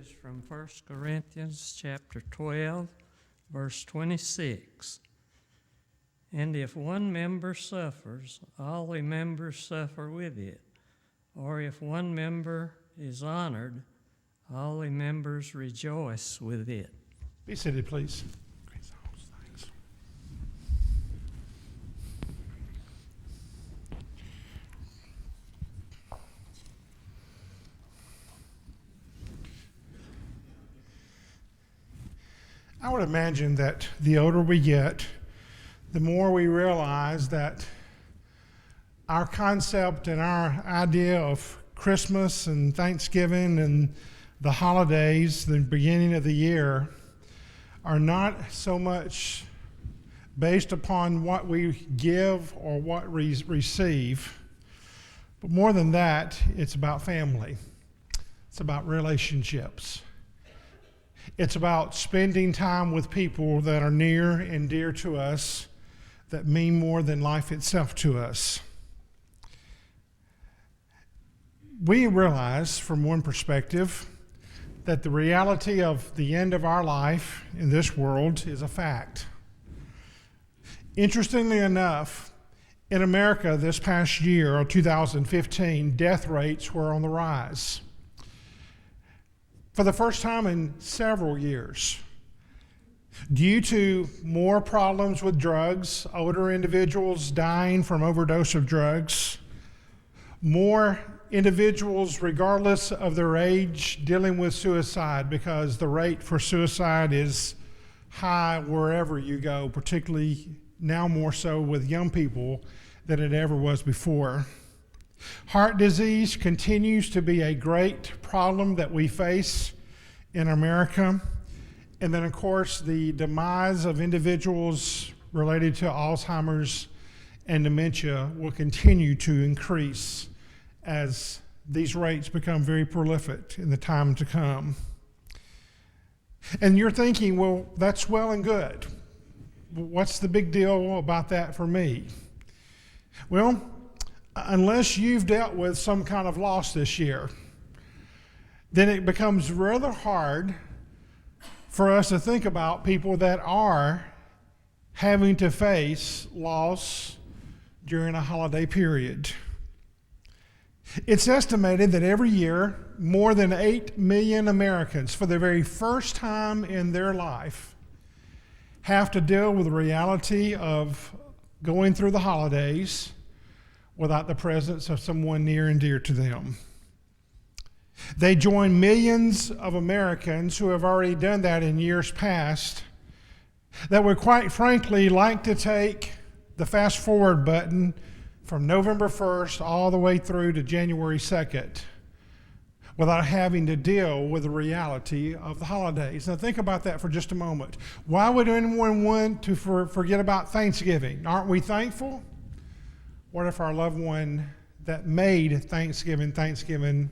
is from 1 Corinthians chapter 12, verse 26. And if one member suffers, all the members suffer with it. Or if one member is honored, all the members rejoice with it. Be seated, please. I would imagine that the older we get, the more we realize that our concept and our idea of Christmas and Thanksgiving and the holidays, the beginning of the year, are not so much based upon what we give or what we receive, but more than that, it's about family. It's about relationships. It's about spending time with people that are near and dear to us, that mean more than life itself to us. We realize, from one perspective, that the reality of the end of our life in this world is a fact. Interestingly enough, in America this past year, or 2015, death rates were on the rise. For the first time in several years, due to more problems with drugs, older individuals dying from overdose of drugs, more individuals, regardless of their age, dealing with suicide, because the rate for suicide is high wherever you go, particularly now more so with young people than it ever was before. Heart disease continues to be a great problem that we face in America. And then, of course, the demise of individuals related to Alzheimer's and dementia will continue to increase as these rates become very prolific in the time to come. And you're thinking, well, that's well and good. What's the big deal about that for me? Well, unless you've dealt with some kind of loss this year, then it becomes rather hard for us to think about people that are having to face loss during a holiday period. It's estimated that every year, more than 8 million Americans, for the very first time in their life, have to deal with the reality of going through the holidays without the presence of someone near and dear to them. They join millions of Americans who have already done that in years past that would quite frankly like to take the fast forward button from November 1st all the way through to January 2nd without having to deal with the reality of the holidays. Now think about that for just a moment. Why would anyone want to forget about Thanksgiving? Aren't we thankful? What if our loved one that made Thanksgiving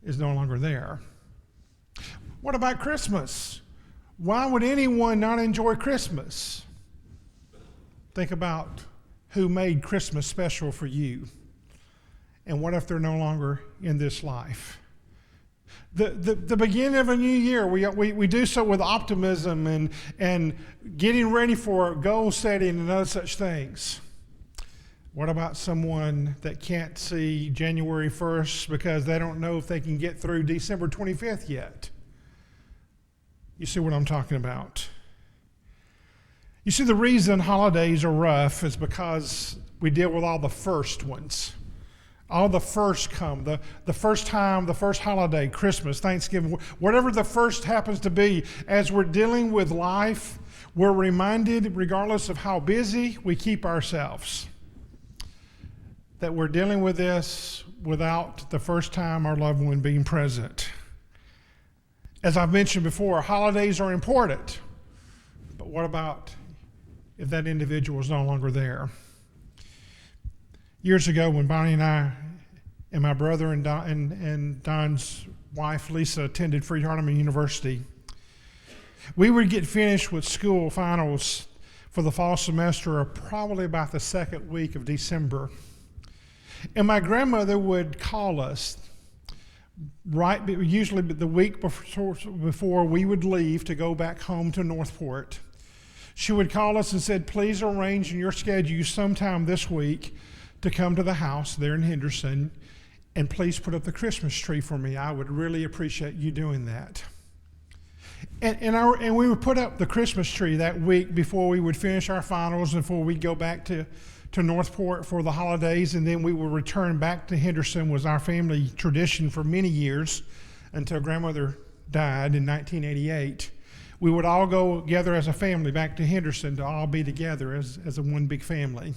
is no longer there? What about Christmas? Why would anyone not enjoy Christmas? Think about who made Christmas special for you. And what if they're no longer in this life? The beginning of a new year, we do so with optimism and getting ready for goal setting and other such things. What about someone that can't see January 1st because they don't know if they can get through December 25th yet? You see what I'm talking about? You see, the reason holidays are rough is because we deal with all the first ones. All the first come, the first time, the first holiday, Christmas, Thanksgiving, whatever the first happens to be. As we're dealing with life, we're reminded, regardless of how busy we keep ourselves, that we're dealing with this without the first time our loved one being present. As I've mentioned before, holidays are important, but what about if that individual is no longer there? Years ago, when Bonnie and I and my brother and Don's wife, Lisa, attended Freed-Hardeman University, we would get finished with school finals for the fall semester probably about the second week of December. And my grandmother would call us usually the week before we would leave to go back home to Northport, she would call us and said, please arrange in your schedule sometime this week to come to the house there in Henderson, and please put up the Christmas tree for me. I would really appreciate you doing that. And we would put up the Christmas tree that week before we would finish our finals and before we'd go back to Northport for the holidays, and then we would return back to Henderson. Was our family tradition for many years until grandmother died in 1988. We would all go together as a family back to Henderson to all be together as a one big family.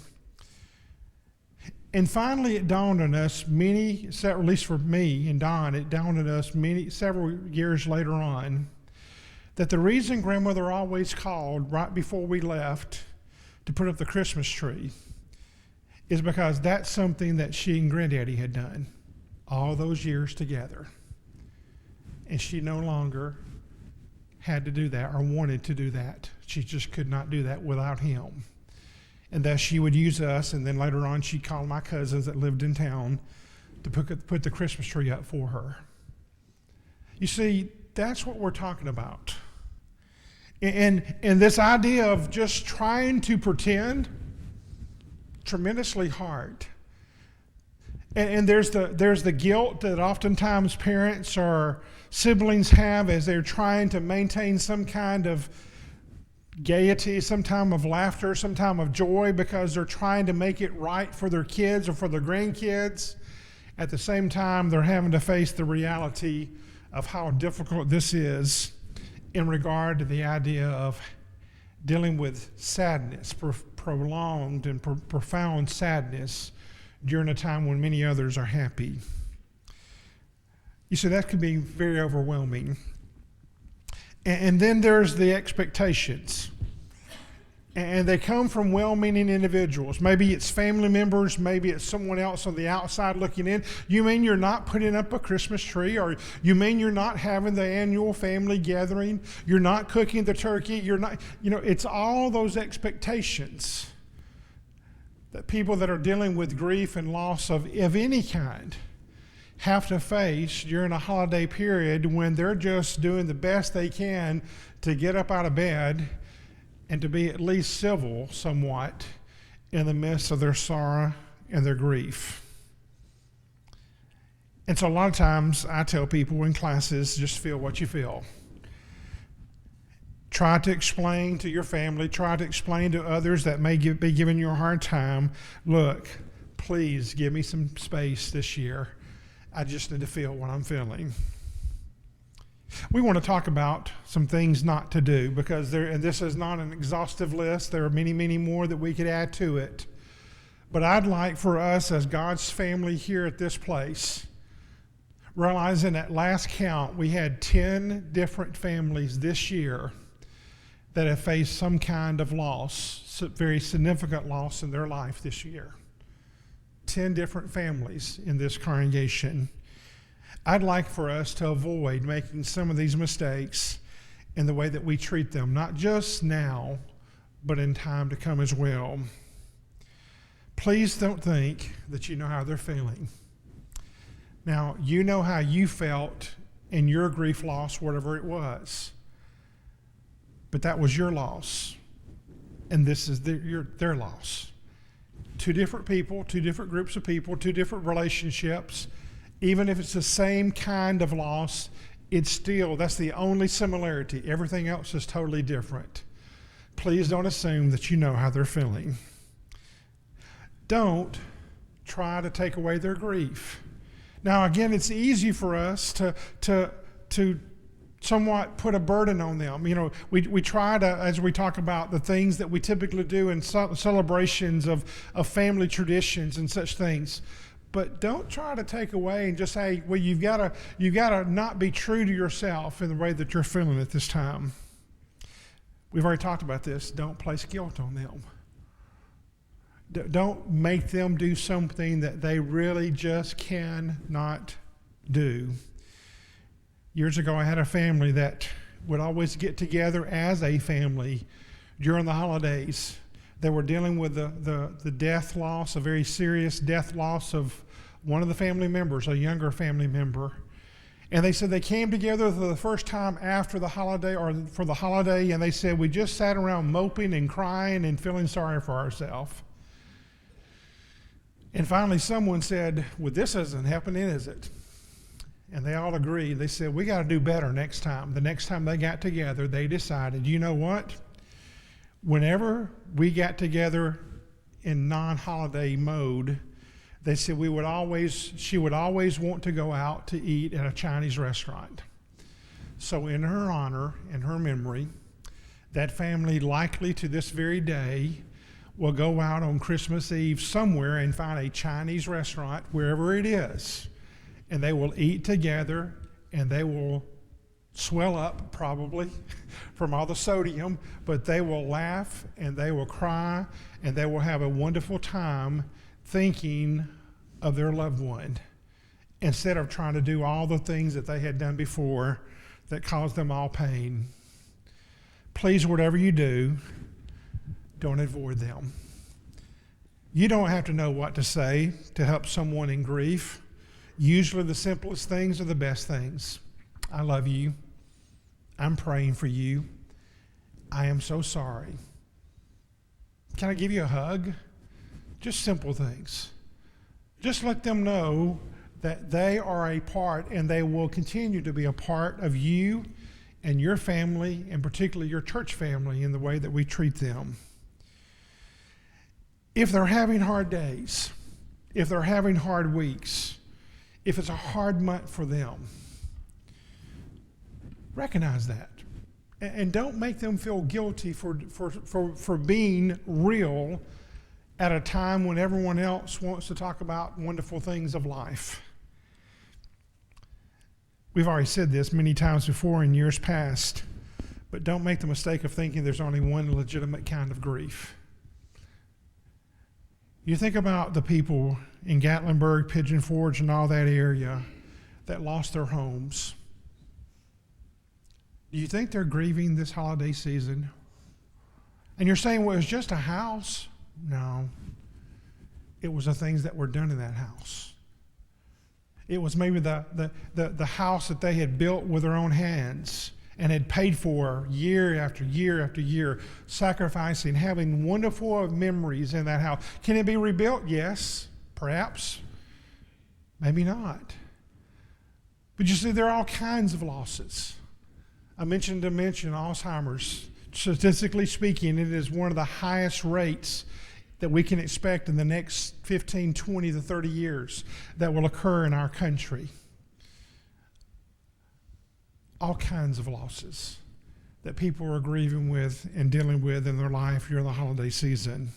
And finally it dawned on us at least for me and Don, it dawned on us several years later on that the reason grandmother always called right before we left to put up the Christmas tree is because that's something that she and granddaddy had done all those years together. And she no longer had to do that or wanted to do that. She just could not do that without him. And thus she would use us, and then later on she called my cousins that lived in town to put the Christmas tree up for her. You see, that's what we're talking about. And this idea of just trying to pretend, tremendously hard. And there's the guilt that oftentimes parents or siblings have as they're trying to maintain some kind of gaiety, some time of laughter, some time of joy because they're trying to make it right for their kids or for their grandkids. At the same time, they're having to face the reality of how difficult this is in regard to the idea of dealing with sadness, prolonged and profound sadness during a time when many others are happy. You see, that can be very overwhelming. And then there's the expectations. And they come from well-meaning individuals. Maybe it's family members, maybe it's someone else on the outside looking in. You mean you're not putting up a Christmas tree? Or you mean you're not having the annual family gathering? You're not cooking the turkey? You're not, it's all those expectations that people that are dealing with grief and loss of any kind have to face during a holiday period when they're just doing the best they can to get up out of bed and to be at least civil somewhat in the midst of their sorrow and their grief. And so a lot of times I tell people in classes, just feel what you feel. Try to explain to your family, try to explain to others that may be giving you a hard time, look, please give me some space this year. I just need to feel what I'm feeling. We want to talk about some things not to do because and this is not an exhaustive list. There are many, many more that we could add to it. But I'd like for us as God's family here at this place, realizing at last count we had 10 different families this year that have faced some kind of loss, very significant loss in their life this year. 10 different families in this congregation. I'd like for us to avoid making some of these mistakes in the way that we treat them, not just now, but in time to come as well. Please don't think that you know how they're feeling. Now, you know how you felt in your grief loss, whatever it was. But that was your loss, and this is their loss. Two different people, two different groups of people, two different relationships. Even if it's the same kind of loss, that's the only similarity. Everything else is totally different. Please don't assume that you know how they're feeling. Don't try to take away their grief. Now, again, it's easy for us to somewhat put a burden on them. We try to, as we talk about the things that we typically do in celebrations of family traditions and such things. But don't try to take away and just say, well, you've got to not be true to yourself in the way that you're feeling at this time. We've already talked about this. Don't place guilt on them. Don't make them do something that they really just cannot do. Years ago, I had a family that would always get together as a family during the holidays. They were dealing with the death loss, a very serious death loss of one of the family members, a younger family member. And they said they came together for the first time after the holiday or for the holiday, and they said we just sat around moping and crying and feeling sorry for ourselves. And finally someone said, well, this isn't happening, is it? And they all agreed. They said, we got to do better next time. The next time they got together, they decided, you know what? Whenever we got together in non-holiday mode, they said she would always want to go out to eat at a Chinese restaurant. So in her honor, in her memory, that family likely to this very day will go out on Christmas Eve somewhere and find a Chinese restaurant, wherever it is, and they will eat together, and they will swell up probably from all the sodium, but they will laugh and they will cry and they will have a wonderful time thinking of their loved one instead of trying to do all the things that they had done before that caused them all pain. Please, whatever you do, don't avoid them. You don't have to know what to say to help someone in grief. Usually the simplest things are the best things. I love you. I'm praying for you. I am so sorry. Can I give you a hug? Just simple things. Just let them know that they are a part and they will continue to be a part of you and your family, and particularly your church family, in the way that we treat them. If they're having hard days, if they're having hard weeks, if it's a hard month for them, recognize that. And don't make them feel guilty for being real at a time when everyone else wants to talk about wonderful things of life. We've already said this many times before in years past, but don't make the mistake of thinking there's only one legitimate kind of grief. You think about the people in Gatlinburg, Pigeon Forge, and all that area that lost their homes. Do you think they're grieving this holiday season? And you're saying, well, it was just a house? No. It was the things that were done in that house. It was maybe the house that they had built with their own hands and had paid for year after year after year, sacrificing, having wonderful memories in that house. Can it be rebuilt? Yes, perhaps. Maybe not. But you see, there are all kinds of losses. I mentioned Alzheimer's. Statistically speaking, it is one of the highest rates that we can expect in the next 15, 20 to 30 years that will occur in our country. All kinds of losses that people are grieving with and dealing with in their life during the holiday season.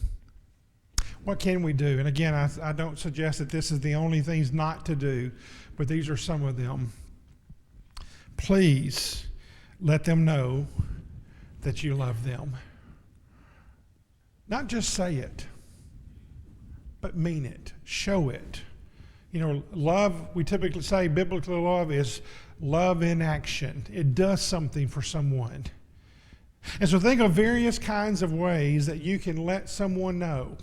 What can we do? And again, I don't suggest that this is the only things not to do, but these are some of them. Please let them know that you love them. Not just say it, but mean it. Show it. You know, love, we typically say biblical love is love in action. It does something for someone. And so think of various kinds of ways that you can let someone know.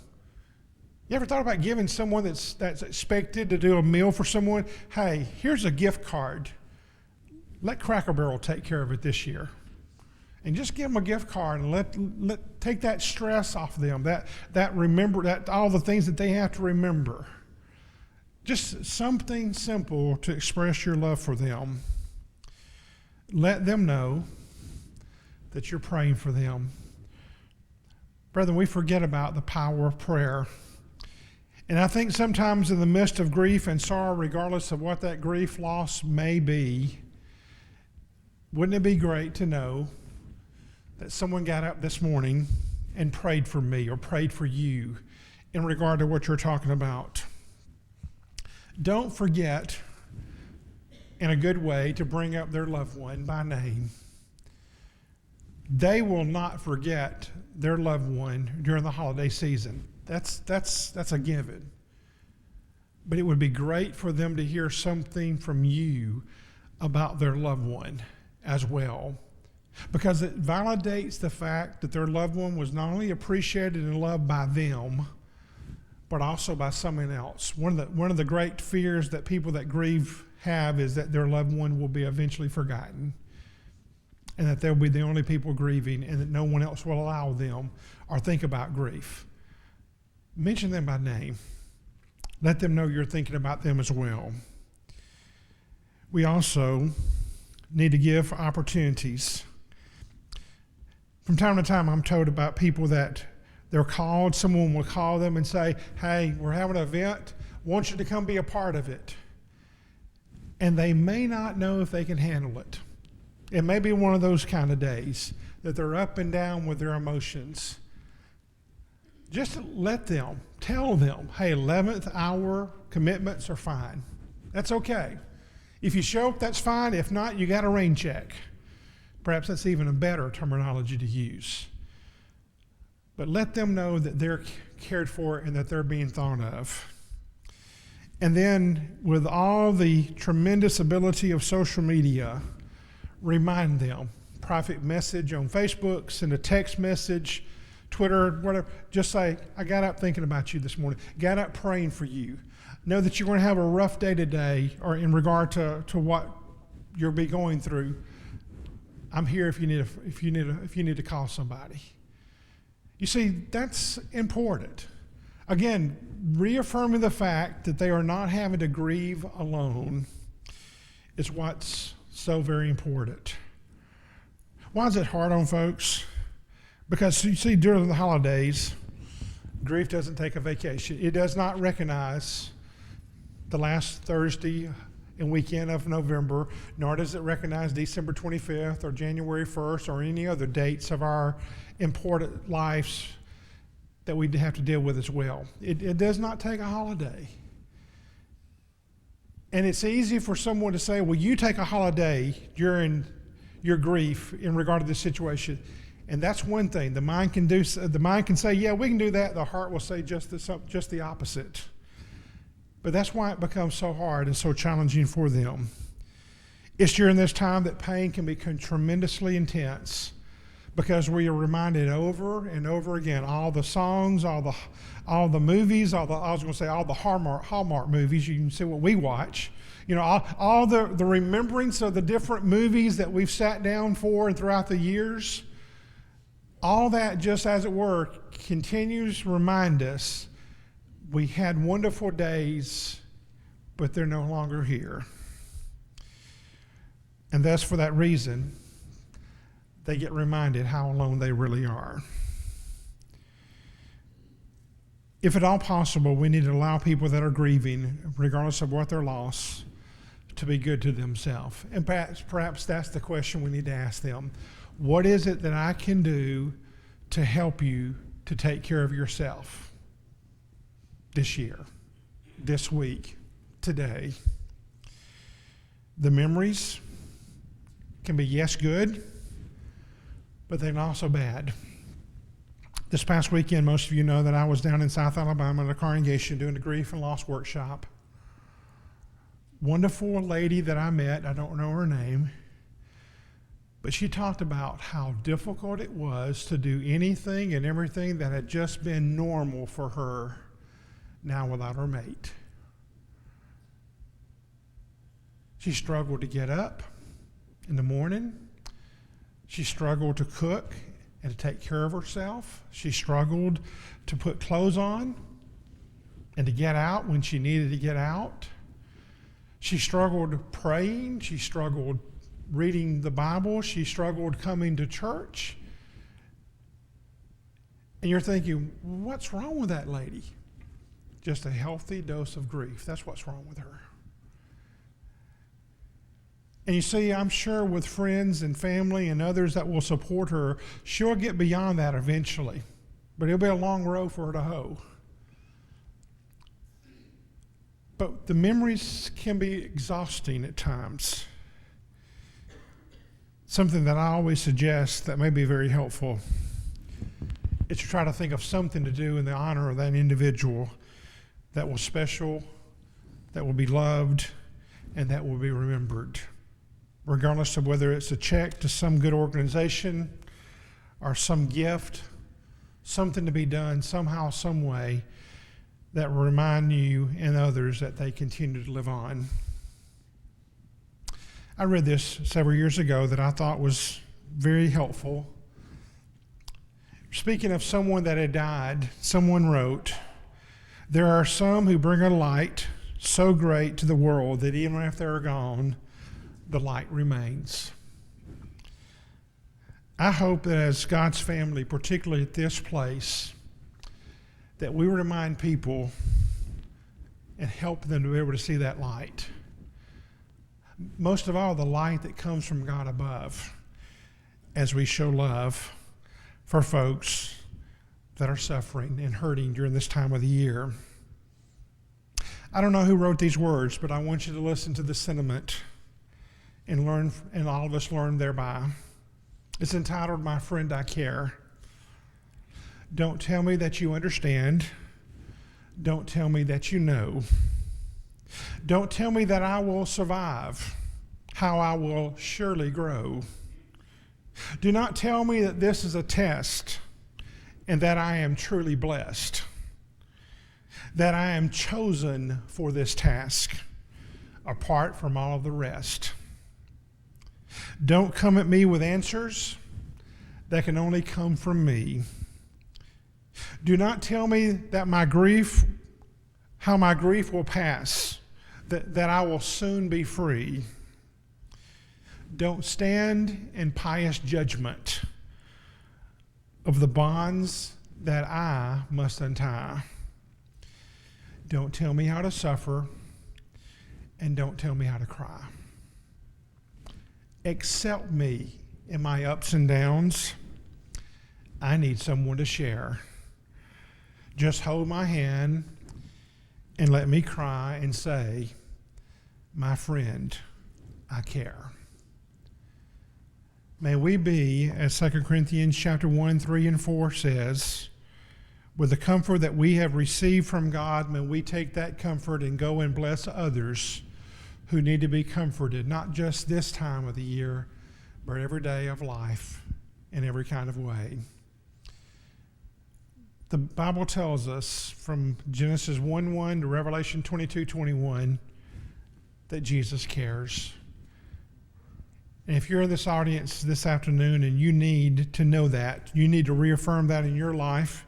You ever thought about giving someone that's expected to do a meal for someone? Hey, here's a gift card. Let Cracker Barrel take care of it this year. And just give them a gift card and let take that stress off them, that all the things that they have to remember. Just something simple to express your love for them. Let them know that you're praying for them. Brethren, we forget about the power of prayer. And I think sometimes in the midst of grief and sorrow, regardless of what that grief loss may be, wouldn't it be great to know that someone got up this morning and prayed for me or prayed for you in regard to what you're talking about? Don't forget, in a good way, to bring up their loved one by name. They will not forget their loved one during the holiday season. That's a given. But it would be great for them to hear something from you about their loved one as well, because it validates the fact that their loved one was not only appreciated and loved by them, but also by someone else. One of the great fears that people that grieve have is that their loved one will be eventually forgotten, and that they'll be the only people grieving, and that no one else will allow them or think about grief. Mention them by name. Let them know you're thinking about them as well. We also need to give opportunities. From time to time, I'm told about people that they're called, someone will call them and say, hey, we're having an event, want you to come be a part of it. And they may not know if they can handle it. It may be one of those kind of days that they're up and down with their emotions. Just let them, tell them, hey, 11th hour commitments are fine. That's okay. If you show up, that's fine. If not, you got a rain check. Perhaps that's even a better terminology to use. But let them know that they're cared for and that they're being thought of. And then, with all the tremendous ability of social media, remind them. Private message on Facebook, send a text message, Twitter, whatever. Just say, I got up thinking about you this morning. Got up praying for you. Know that you're going to have a rough day today, or in regard to what you'll be going through. I'm here if you need to call somebody. You see, that's important. Again, reaffirming the fact that they are not having to grieve alone is what's so very important. Why is it hard on folks? Because you see, during the holidays, grief doesn't take a vacation. It does not recognize the last Thursday and weekend of November, nor does it recognize December 25th or January 1st or any other dates of our important lives that we have to deal with as well. It does not take a holiday. And it's easy for someone to say, well, you take a holiday during your grief in regard to this situation. And that's one thing. The mind can say, yeah, we can do that. The heart will say just the opposite. But that's why it becomes so hard and so challenging for them. It's during this time that pain can become tremendously intense, because we are reminded over and over again, all the songs, all the movies, all the Hallmark movies. You can see what we watch. You know, all the remembrance of the different movies that we've sat down for and throughout the years. All that, just as it were, continues to remind us we had wonderful days, but they're no longer here. And thus, for that reason, they get reminded how alone they really are. If at all possible, we need to allow people that are grieving, regardless of what their loss, to be good to themselves. And perhaps that's the question we need to ask them. What is it that I can do to help you to take care of yourself this year, this week, today? The memories can be, yes, good, but they're also bad. This past weekend, most of you know that I was down in South Alabama at a congregation doing the grief and loss workshop. Wonderful lady that I met, I don't know her name, but she talked about how difficult it was to do anything and everything that had just been normal for her now without her mate. She struggled to get up in the morning. She struggled to cook and to take care of herself. She struggled to put clothes on and to get out when she needed to get out. She struggled praying. She struggled reading the Bible. She struggled coming to church. And you're thinking, what's wrong with that lady? Just a healthy dose of grief. That's what's wrong with her. And you see, I'm sure with friends and family and others that will support her, she'll get beyond that eventually. But it'll be a long road for her to hoe. But the memories can be exhausting at times. Something that I always suggest that may be very helpful is to try to think of something to do in the honor of that individual that was special, that will be loved, and that will be remembered. Regardless of whether it's a check to some good organization or some gift, something to be done somehow, some way that will remind you and others that they continue to live on. I read this several years ago that I thought was very helpful. Speaking of someone that had died, someone wrote, "There are some who bring a light so great to the world that even after they're gone, the light remains." I hope that as God's family, particularly at this place, that we remind people and help them to be able to see that light. Most of all, the light that comes from God above as we show love for folks that are suffering and hurting during this time of the year. I don't know who wrote these words, but I want you to listen to the sentiment and learn, and all of us learn thereby. It's entitled, "My Friend, I Care." Don't tell me that you understand. Don't tell me that you know. Don't tell me that I will survive, how I will surely grow. Do not tell me that this is a test and that I am truly blessed, that I am chosen for this task apart from all of the rest. Don't come at me with answers that can only come from me. Do not tell me that how my grief will pass, that I will soon be free. Don't stand in pious judgment of the bonds that I must untie. Don't tell me how to suffer, and don't tell me how to cry. Accept me in my ups and downs. I need someone to share. Just hold my hand and let me cry and say, "My friend, I care." May we be, as 2 Corinthians chapter 1, 3, and 4 says, with the comfort that we have received from God, may we take that comfort and go and bless others who need to be comforted, not just this time of the year, but every day of life in every kind of way. The Bible tells us from Genesis 1:1 to Revelation 22:21 that Jesus cares. And if you're in this audience this afternoon and you need to know that, you need to reaffirm that in your life,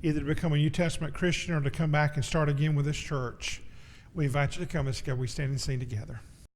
either to become a New Testament Christian or to come back and start again with this church, we invite you to come. Let's go. We stand and sing together.